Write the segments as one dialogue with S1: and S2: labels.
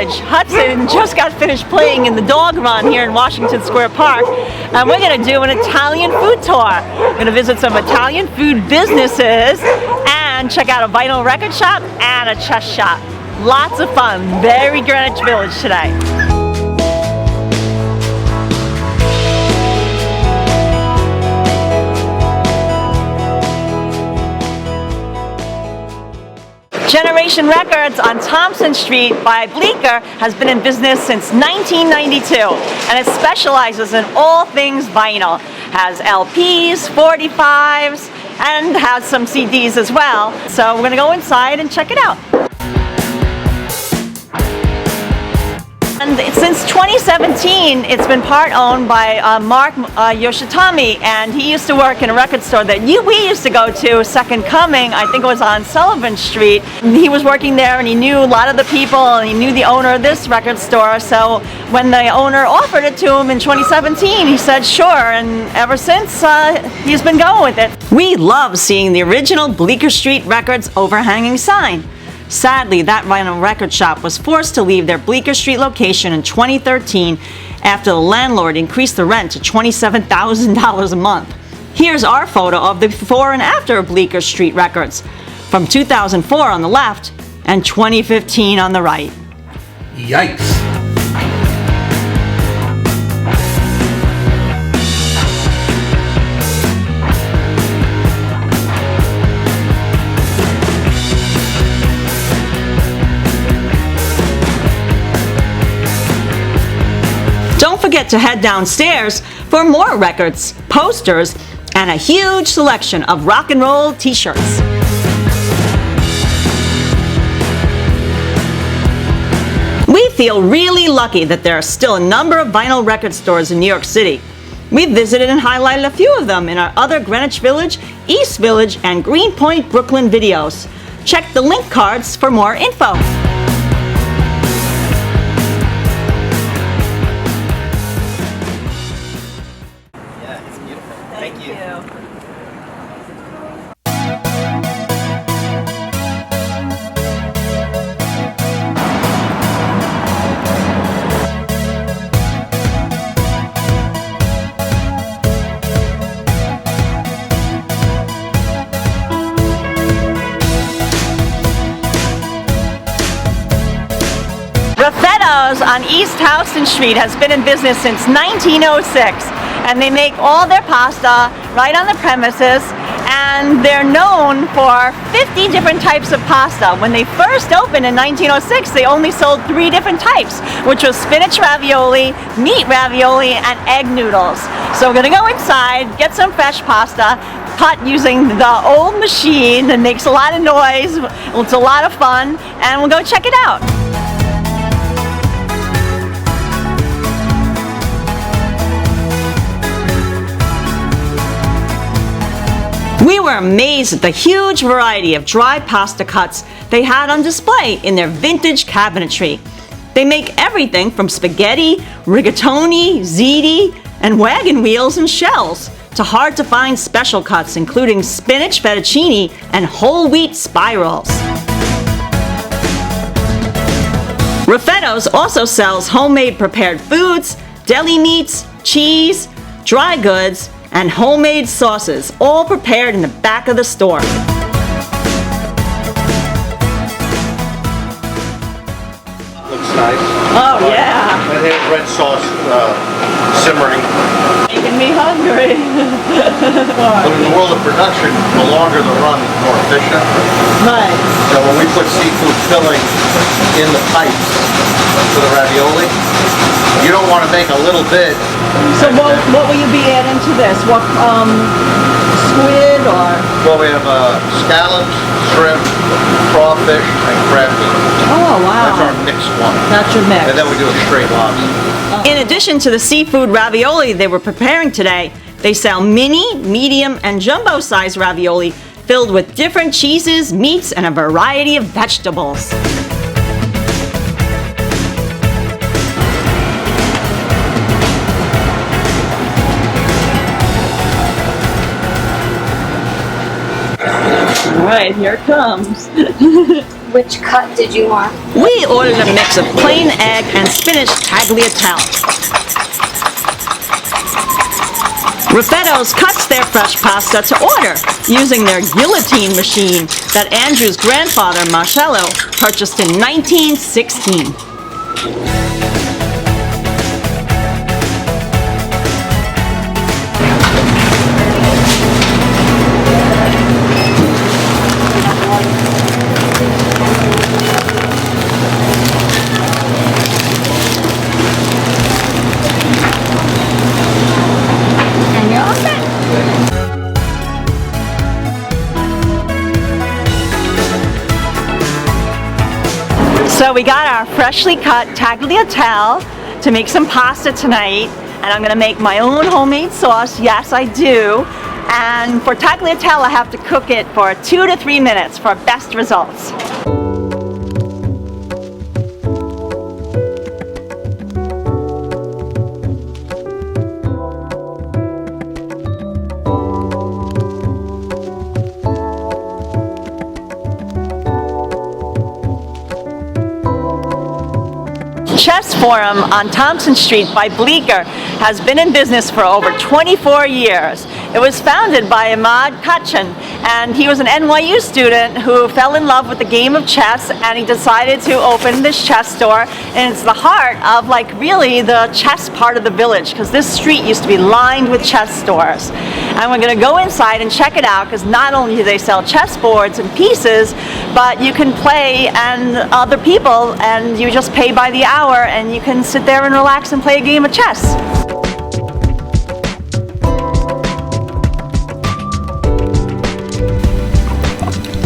S1: Village. Hudson just got finished playing in the dog run here in Washington Square Park, and we're going to do an Italian food tour. We're going to visit some Italian food businesses and check out a vinyl record shop and a chess shop. Lots of fun. Very Greenwich Village today. Generation Records on Thompson Street by Bleecker has been in business since 1992, and it specializes in all things vinyl. Has LPs, 45s, and has some CDs as well. So we're going to go inside and check it out. And since 2017, it's been part owned by Mark Yoshitami, and he used to work in a record store that we used to go to, Second Coming. I think it was on Sullivan Street. He was working there, and he knew a lot of the people, and he knew the owner of this record store. So when the owner offered it to him in 2017, he said sure, and ever since he's been going with it. We love seeing the original Bleecker Street Records overhanging sign. Sadly, that vinyl record shop was forced to leave their Bleecker Street location in 2013 after the landlord increased the rent to $27,000 a month. Here's our photo of the before and after of Bleecker Street Records, from 2004 on the left and 2015 on the right.
S2: Yikes!
S1: Don't forget to head downstairs for more records, posters, and a huge selection of rock and roll t-shirts. We feel really lucky that there are still a number of vinyl record stores in New York City. We've visited and highlighted a few of them in our other Greenwich Village, East Village, and Greenpoint, Brooklyn videos. Check the link cards for more info.
S3: Thank you.
S1: Raffetto's on East Houston Street has been in business since 1906. And they make all their pasta right on the premises, and they're known for 50 different types of pasta. When they first opened in 1906, they only sold 3 different types, which was spinach ravioli, meat ravioli, and egg noodles. So we're gonna go inside, get some fresh pasta, cut using the old machine that makes a lot of noise. It's a lot of fun, and we'll go check it out. We were amazed at the huge variety of dry pasta cuts they had on display in their vintage cabinetry. They make everything from spaghetti, rigatoni, ziti, and wagon wheels and shells, to hard-to-find special cuts including spinach fettuccine and whole wheat spirals. Raffetto's also sells homemade prepared foods, deli meats, cheese, dry goods, and homemade sauces, all prepared in the back of the store.
S2: Looks nice.
S1: Oh yeah.
S2: And they have red sauce simmering.
S1: Making me hungry.
S2: But in the world of production, the longer the run, the more efficient.
S1: Nice.
S2: So when we put seafood filling in the pipes for the ravioli, you don't want to make a little bit.
S1: So what will you be adding to this? What, squid or?
S2: Well, we have scallops, shrimp, crawfish, and crab meat.
S1: Oh wow.
S2: That's our mixed one.
S1: That's your mix.
S2: And then we do a straight lobster.
S1: In addition to the seafood ravioli they were preparing today, they sell mini, medium, and jumbo size ravioli filled with different cheeses, meats, and a variety of vegetables. All right, here it comes.
S3: Which cut did you want?
S1: We ordered a mix of plain egg and spinach tagliatelle. Raffetto's cuts their fresh pasta to order using their guillotine machine that Andrew's grandfather, Marcello, purchased in 1916. So we got our freshly cut tagliatelle to make some pasta tonight, and I'm gonna make my own homemade sauce. Yes, I do. And for tagliatelle, I have to cook it for 2 to 3 minutes for best results. Chess Forum on Thompson Street by Bleecker has been in business for over 24 years. It was founded by Ahmad Kachin, and he was an NYU student who fell in love with the game of chess, and he decided to open this chess store, and it's the heart of like really the chess part of the village, because this street used to be lined with chess stores. And we're going to go inside and check it out, because not only do they sell chess boards and pieces, but you can play and other people, and you just pay by the hour, and you can sit there and relax and play a game of chess.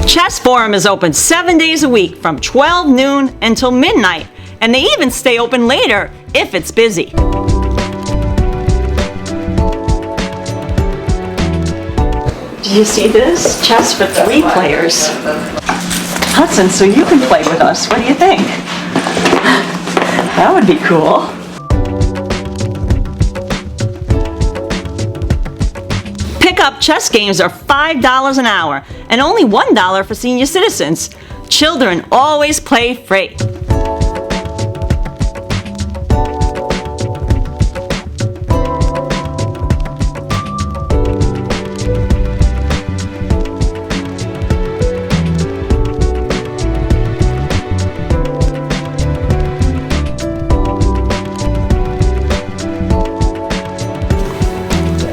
S1: Chess Forum is open 7 days a week from 12 noon until midnight, and they even stay open later if it's busy. Do you see this? Chess for 3 players. Hudson, so you can play with us. What do you think? That would be cool. Pick-up chess games are $5 an hour and only $1 for senior citizens. Children always play free.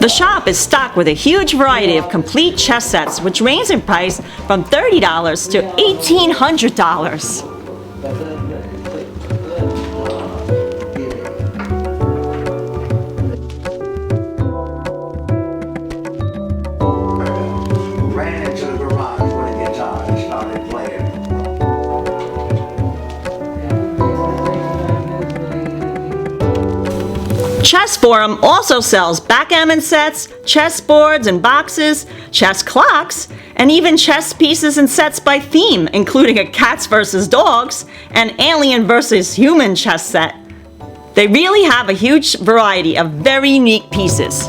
S1: The shop is stocked with a huge variety of complete chess sets, which range in price from $30 to $1,800.
S2: Ran into the garage with a guitar and started playing.
S1: Chess Forum also sells backgammon sets, chess boards and boxes, chess clocks, and even chess pieces and sets by theme, including a cats versus dogs and alien versus human chess set. They really have a huge variety of very unique pieces.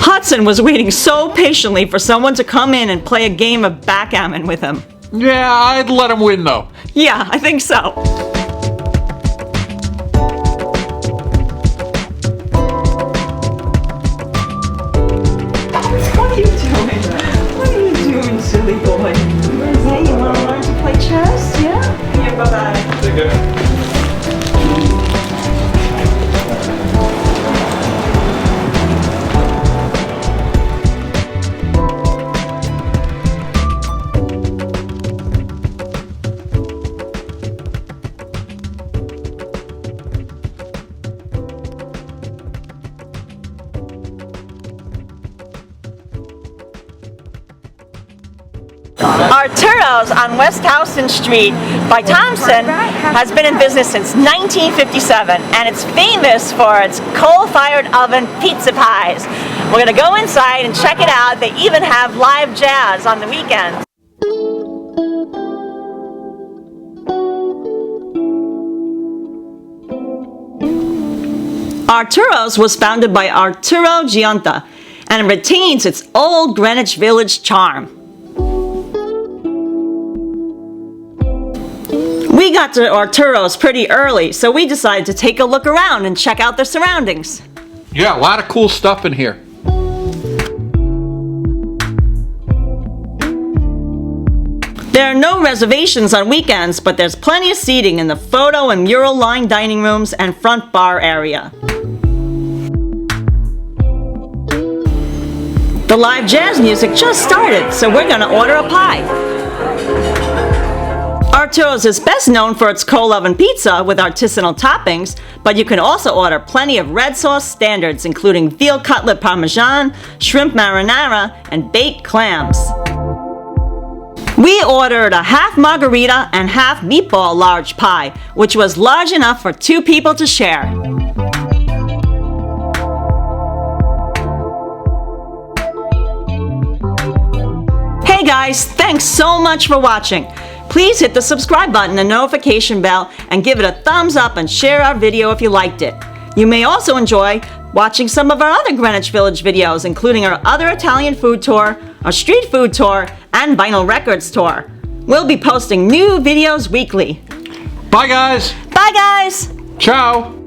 S1: Hudson was waiting so patiently for someone to come in and play a game of backgammon with him.
S4: Yeah, I'd let him win though.
S1: Yeah, I think so. What are you doing? What are you doing, silly boy? Hey, you want to learn to play chess? Yeah? Here, bye-bye.
S4: Take care.
S1: Arturos on West Houston Street by Thompson has been in business since 1957, and it's famous for its coal-fired oven pizza pies. We're going to go inside and check it out. They even have live jazz on the weekends. Arturos was founded by Arturo Giunta, and retains its old Greenwich Village charm. We got to Arturos pretty early, so we decided to take a look around and check out the surroundings.
S4: Yeah, a lot of cool stuff in here.
S1: There are no reservations on weekends, but there's plenty of seating in the photo and mural-lined dining rooms and front bar area. The live jazz music just started, so we're gonna order a pie. Arturos is best known for its coal oven pizza with artisanal toppings, but you can also order plenty of red sauce standards, including veal cutlet parmesan, shrimp marinara, and baked clams. We ordered a half margarita and half meatball large pie, which was large enough for 2 people to share. Hey guys, thanks so much for watching. Please hit the subscribe button and notification bell and give it a thumbs up and share our video if you liked it. You may also enjoy watching some of our other Greenwich Village videos, including our other Italian food tour, our street food tour, and vinyl records tour. We'll be posting new videos weekly.
S4: Bye, guys.
S1: Bye guys!
S4: Ciao.